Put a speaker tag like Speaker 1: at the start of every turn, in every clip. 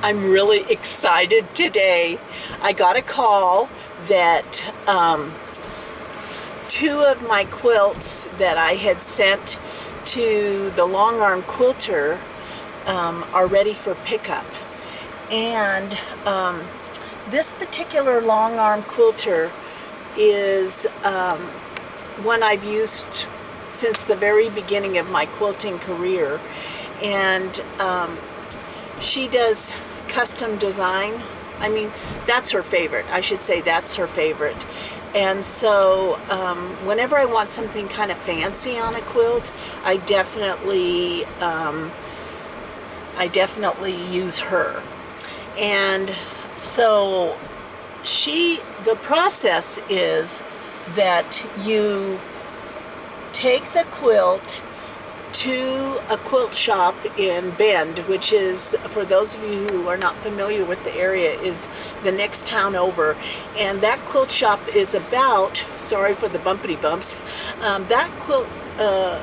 Speaker 1: I'm really excited today. I got a call that two of my quilts that I had sent to the Long Arm Quilter are ready for pickup. And this particular Long Arm Quilter is one I've used since the very beginning of my quilting career. And she does custom design. I mean, that's her favorite. I should say that's her favorite. And so whenever I want something kind of fancy on a quilt, I definitely use her. And so the process is that you take the quilt to a quilt shop in Bend, which is, for those of you who are not familiar with the area, is the next town over. And that quilt shop is about, sorry for the bumpity bumps, that quilt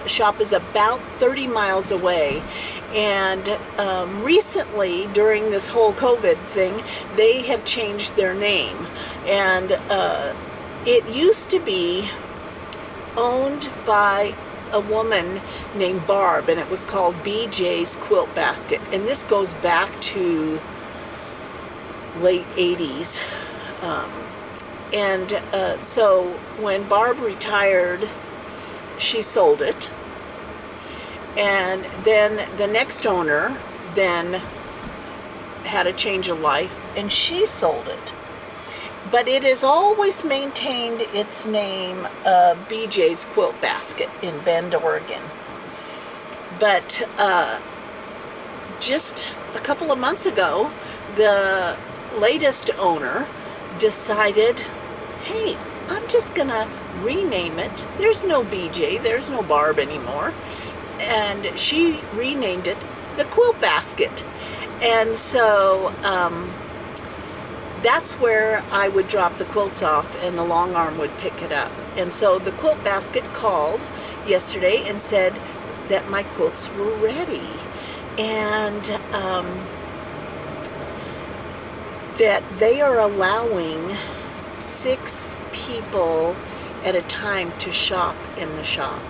Speaker 1: shop is about 30 miles away. And recently, during this whole COVID thing, they have changed their name. And it used to be owned by a woman named Barb, and it was called BJ's Quilt Basket. And this goes back to late 80s. So when Barb retired, she sold it. And then the next owner then had a change of life, and she sold it. But it has always maintained its name, BJ's Quilt Basket in Bend, Oregon. But just a couple of months ago, the latest owner decided, hey, I'm just going to rename it. There's no BJ, there's no Barb anymore. And she renamed it the Quilt Basket. And so that's where I would drop the quilts off and the Long Arm would pick it up. And so the Quilt Basket called yesterday and said that my quilts were ready. And that they are allowing 6 people at a time to shop in the shop.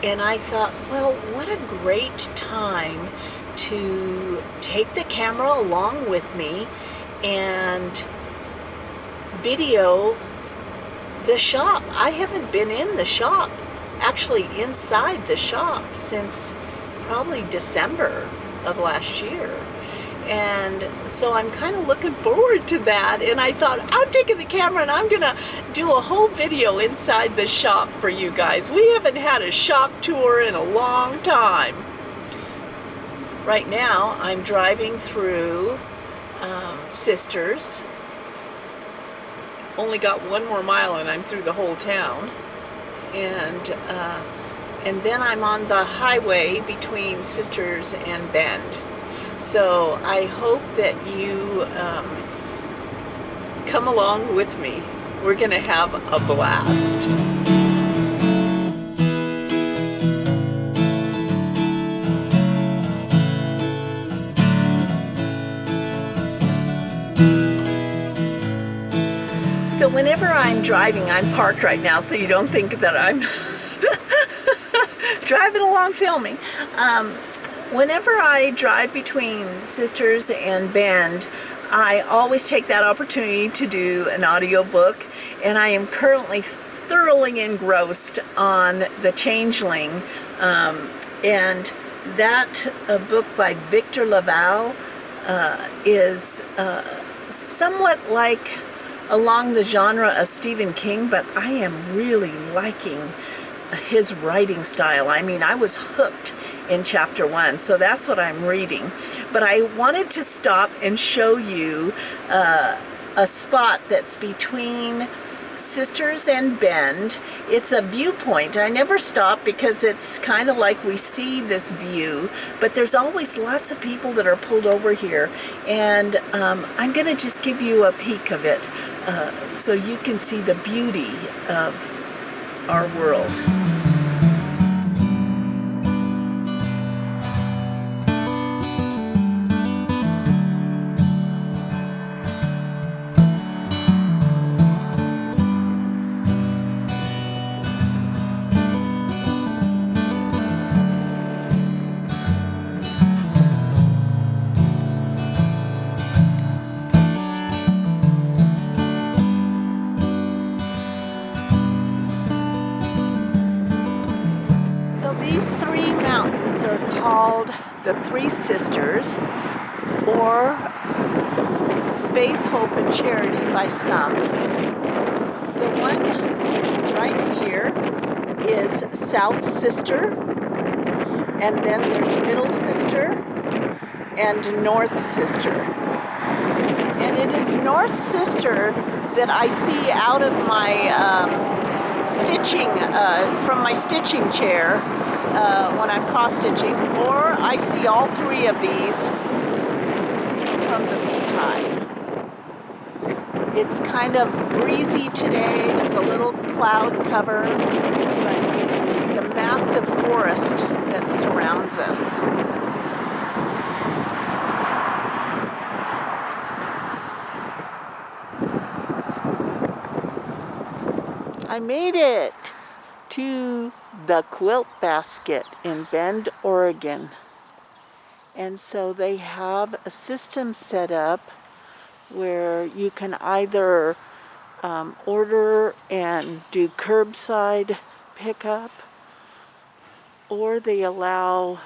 Speaker 1: And I thought, well, what a great time to take the camera along with me and video the shop. I haven't been in the shop, actually inside the shop, since probably December of last year. And so I'm kind of looking forward to that. And I thought, I'm taking the camera and I'm gonna do a whole video inside the shop for you guys. We haven't had a shop tour in a long time. Right now I'm driving through Sisters. Only got 1 more mile and I'm through the whole town. And then I'm on the highway between Sisters and Bend. So I hope that you come along with me. We're going to have a blast. So whenever I'm driving, I'm parked right now, so you don't think that I'm driving along filming. Whenever I drive between Sisters and Bend, I always take that opportunity to do an audiobook, and I am currently thoroughly engrossed on The Changeling, and that book by Victor Laval is somewhat like along the genre of Stephen King, but I am really liking his writing style. I mean, I was hooked in chapter 1, so that's what I'm reading. But I wanted to stop and show you a spot that's between Sisters and Bend. It's a viewpoint. I never stop because it's kind of like we see this view, but there's always lots of people that are pulled over here, and I'm going to just give you a peek of it so you can see the beauty of our world. These three mountains are called the Three Sisters, or Faith, Hope, and Charity by some. The one right here is South Sister, and then there's Middle Sister and North Sister. And it is North Sister that I see out of my stitching, from my stitching chair when I'm cross-stitching, or I see all three of these from the beehive. It's kind of breezy today. There's a little cloud cover, but you can see the massive forest that surrounds us. I made it to the Quilt Basket in Bend, Oregon. And so they have a system set up where you can either order and do curbside pickup, or they allow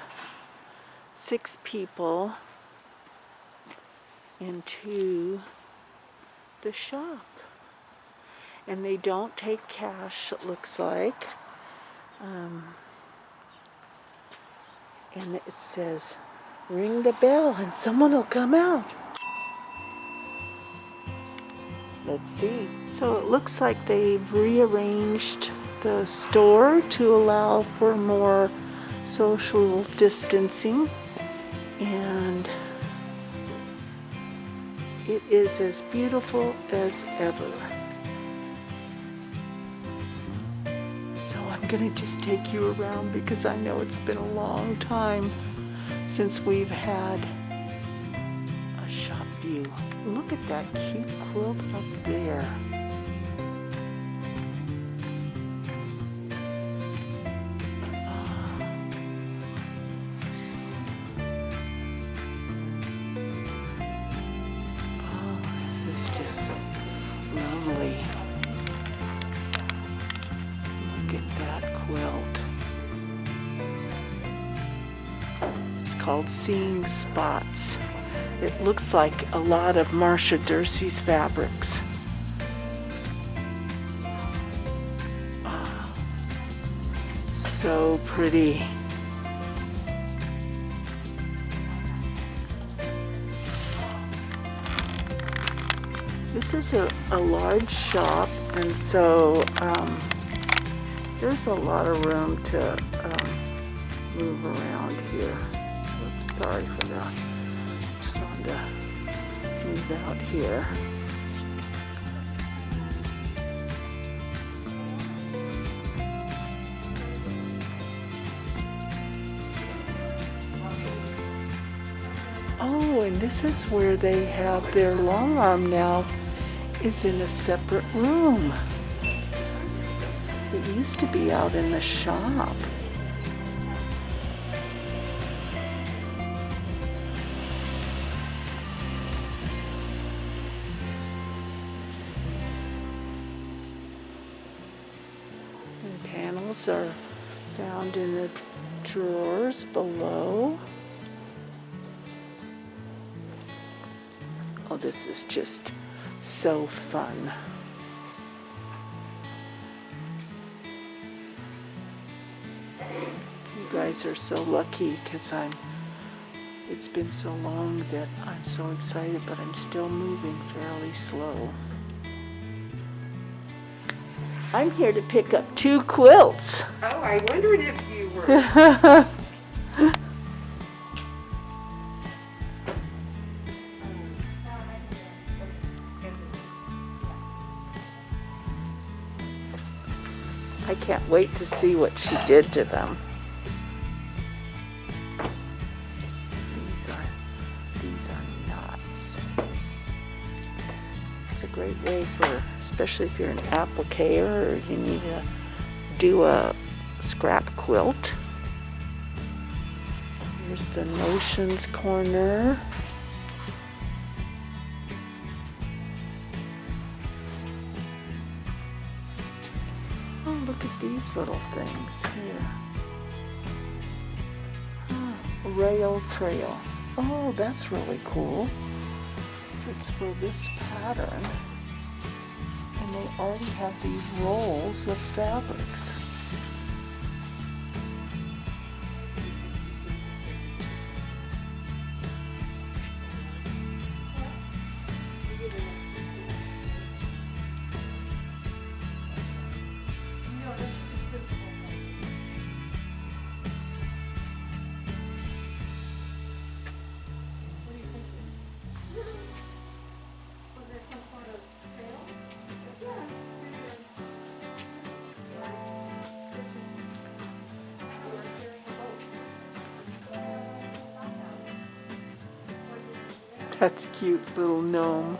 Speaker 1: 6 people into the shop. And they don't take cash, it looks like. And it says, ring the bell and someone will come out. Let's see. So it looks like they've rearranged the store to allow for more social distancing. And it is as beautiful as ever. I'm gonna just take you around because I know it's been a long time since we've had a shop view. Look at that cute quilt up there. Oh, this is just lovely. Look at that quilt. It's called Seeing Spots. It looks like a lot of Marcia Dursey's fabrics. Oh, so pretty. This is a large shop, and so there's a lot of room to move around here. Oops, sorry for that. Just wanted to move out here. Oh, and this is where they have their long arm now, is in a separate room. It used to be out in the shop. And panels are found in the drawers below. Oh, this is just so fun. You guys are so lucky because it's been so long that I'm so excited, but I'm still moving fairly slow. I'm here to pick up 2 quilts.
Speaker 2: Oh, I wondered if you were.
Speaker 1: I can't wait to see what she did to them. These are knots. It's a great way for, especially if you're an appliquer or you need to do a scrap quilt. Here's the notions corner. Oh, look at these little things here.
Speaker 3: rail trail. Oh, that's really cool. It's for this pattern. And they already have these rolls of fabrics. That's cute, little gnome.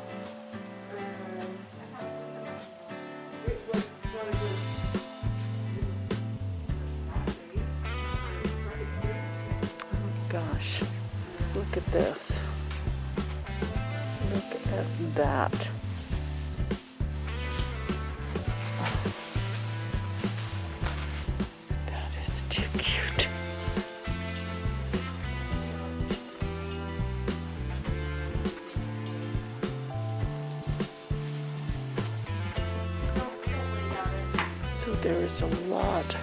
Speaker 3: Gosh, look at this. Look at that. That is too cute. So there is a lot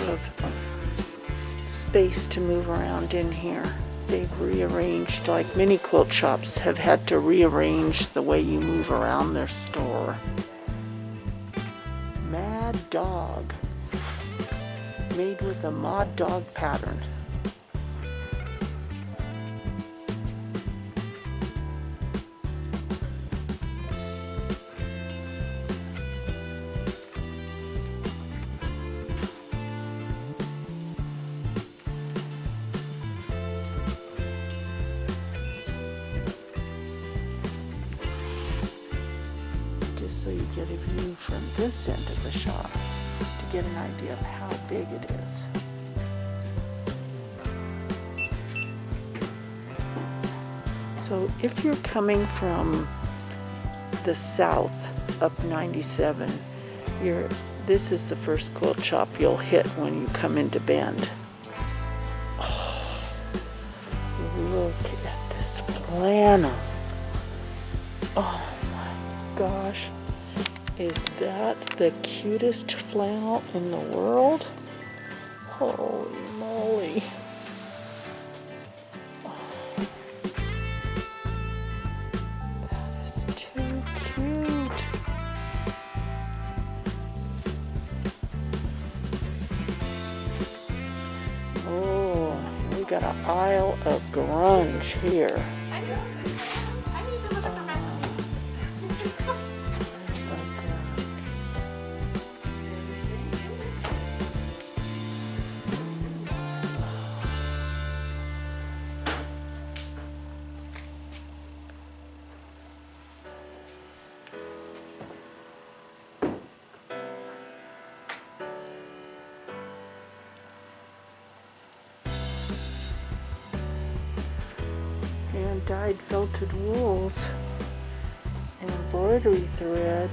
Speaker 3: of space to move around in here. They've rearranged, like many quilt shops have had to rearrange the way you move around their store. Mad Dog, made with a Mod Dog pattern. Just so you get a view from this end of the shop to get an idea of how big it is. So if you're coming from the south up 97, this is the first quilt shop you'll hit when you come into Bend. Oh, look at this flannel. Oh my gosh. Is that the cutest flannel in the world? Holy moly. Oh, that is too cute. Oh, we got an aisle of grunge here. And dyed felted wools and embroidery thread.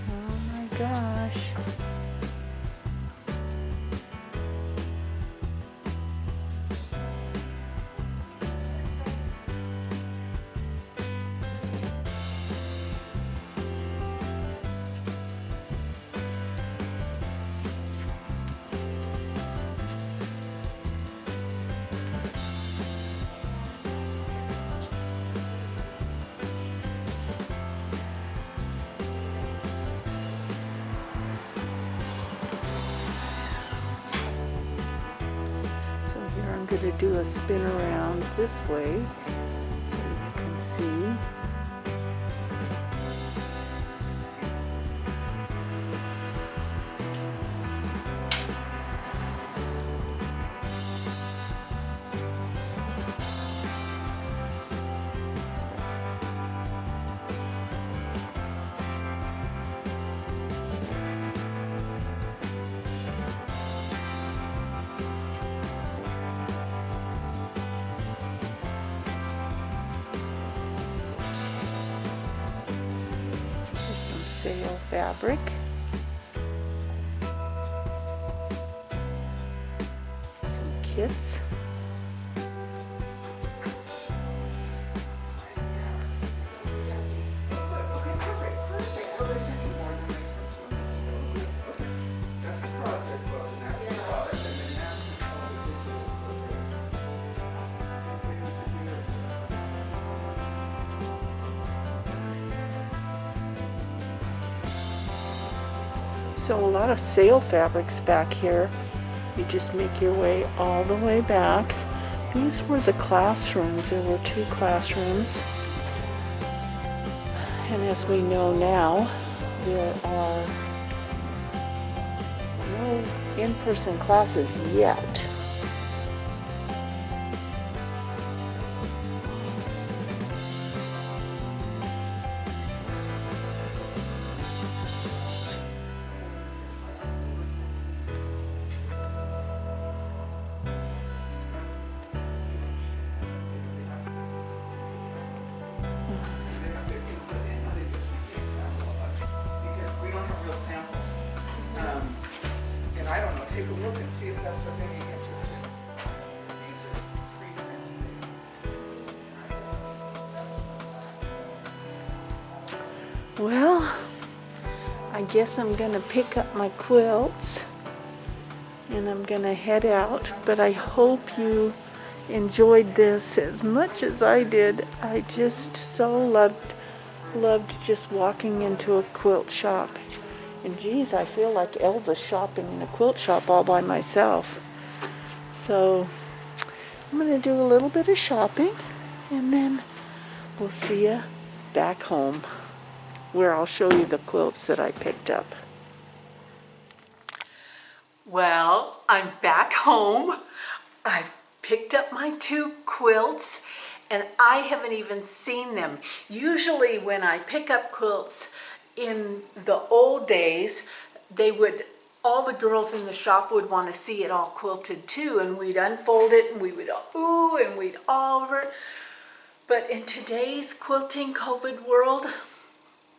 Speaker 3: Oh my gosh. I'm going to do a spin around this way so you can see. Sail fabric. Some kits. So a lot of sale fabrics back here. You just make your way all the way back. These were the classrooms. There were 2 classrooms. And as we know now, there are no in-person classes yet.
Speaker 2: Because we don't have real samples. And I don't know, take a look and see if that's of any interest. These are screen prints.
Speaker 3: Well, I guess I'm gonna pick up my quilts and I'm gonna head out, but I hope you enjoyed this as much as I did. I just so loved just walking into a quilt shop. And geez, I feel like Elvis shopping in a quilt shop all by myself. So I'm gonna do a little bit of shopping and then we'll see you back home, where I'll show you the quilts that I picked up.
Speaker 1: Well, I'm back home. I've picked up my 2 quilts and I haven't even seen them. Usually when I pick up quilts in the old days, all the girls in the shop would want to see it all quilted too, and we'd unfold it and we would ooh and we'd all over it. But in today's quilting COVID world,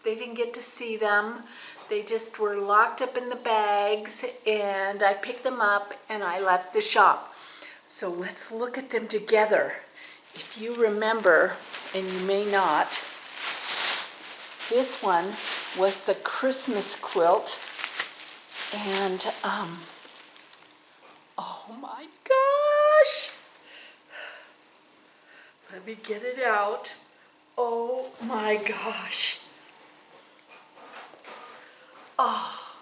Speaker 1: they didn't get to see them. They just were locked up in the bags, and I picked them up and I left the shop. So let's look at them together. If you remember, and you may not, this one was the Christmas quilt, and oh my gosh! Let me get it out. Oh my gosh. Oh,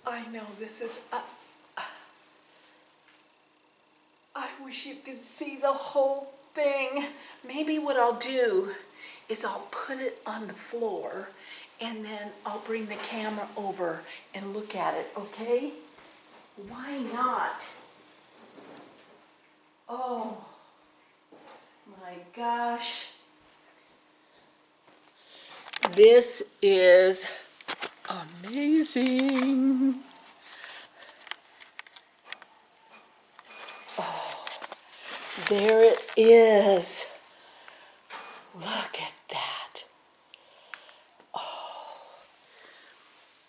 Speaker 1: I know this is, I wish you could see the whole thing. Maybe what I'll do is I'll put it on the floor and then I'll bring the camera over and look at it, okay? Why not? Oh my gosh. This is amazing. Oh, there it is. Look at that. Oh,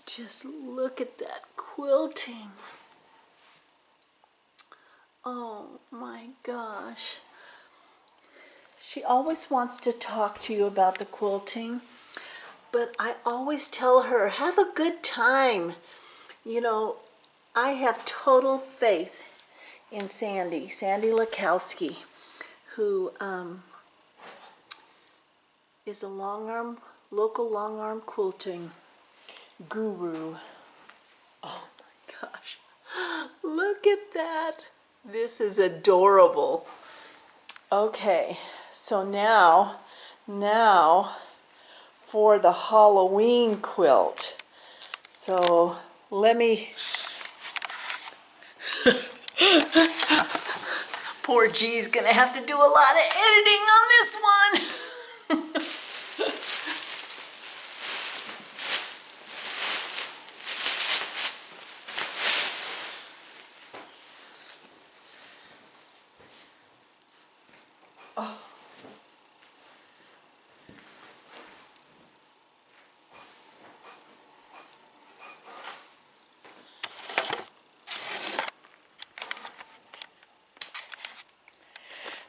Speaker 1: just look at that quilting. Oh my gosh. She always wants to talk to you about the quilting, but I always tell her, have a good time. You know, I have total faith in Sandy Lakowski, who is a local long arm quilting guru. Oh my gosh, look at that. This is adorable. Okay, so now for the Halloween quilt. So let me, poor G's gonna have to do a lot of editing on this one. Oh.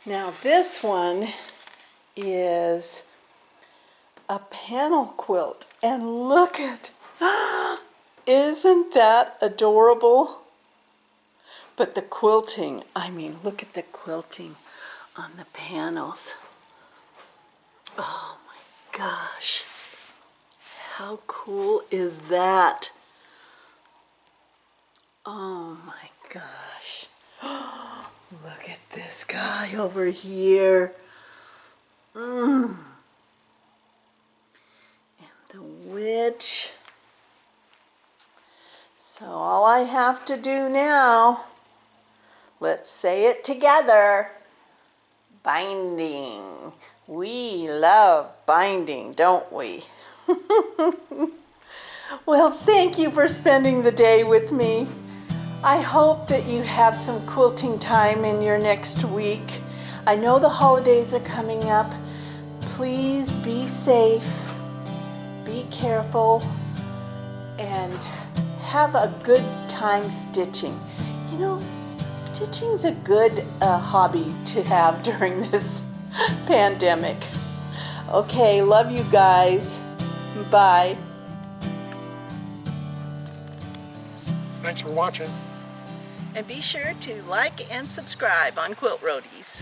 Speaker 1: Now this one is a panel quilt, and look at, isn't that adorable? But the quilting, I mean, look at the quilting on the panels. Oh my gosh,
Speaker 3: How cool is that? Oh my gosh. Look at this guy over here. And the witch. So all I have to do now, let's say it together. Binding. We love binding, don't we? Well, thank you for spending the day with me. I hope that you have some quilting time in your next week. I know the holidays are coming up. Please be safe, be careful, and have a good time stitching. You know, stitching's a good hobby to have during this pandemic. Okay, love you guys. Bye.
Speaker 4: Thanks for watching.
Speaker 1: And be sure to like and subscribe on Quilt Roadies.